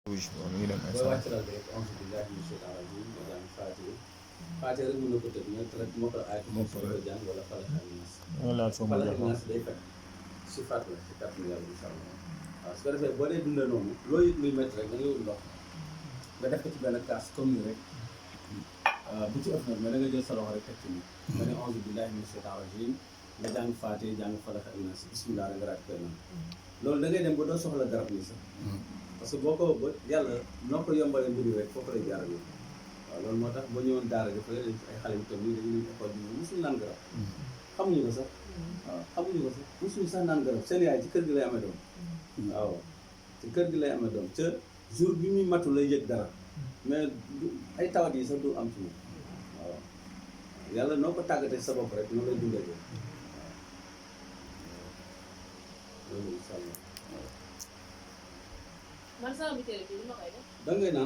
rouge bi mi ngi dem booy instant. wàcc lal bi rek onze billahi mina shaytaan rajim nga jàng Faatiha. Faatiha rek mën na ko tëj mais rek moo ko aay ko ko jàng wala Falaq ak Naas. nga laal foofu mu Falaq ak jox Naas day fekk si faat la si kàttanu yàlla incha allah waaw su ko defee boo dee dundee noonu loo yëg luy métti rek da ngay wut ndox nga def ko ci benn kaas comme ni rek bu ci ëpp nag mais da nga jël sa loxo rek teg ci nii. nga ne onze billahi mina shaytaan rajim nga jàng Faatiha jàng Falaq ak Naas bismillah rek nga raaj koy naan loolu da ngay dem ba doo soxla garab nii sax. parce que boo ko ba yàlla noo ko yombalee mbir rek foofu lay jaar ak waaw loolu moo tax boo ñëwoon daara dafa ay xale yu toll nii dañuy école bi mosuñu naan garab xamuñu ko sax waaw xamuñu ko sax mosuñu sax naan garab seen yaay ci kër gi lay amee doom waaw ci kër gi lay amee doom ca jour bi muy matu lay yëg dara mais ay tawat yi sax du am ci moom waaw yàlla noo ko tàggatee sa bopp rek noonu lay dundee waaw loolu incha allah man sama butéel bi li ma koy def. da ngay naan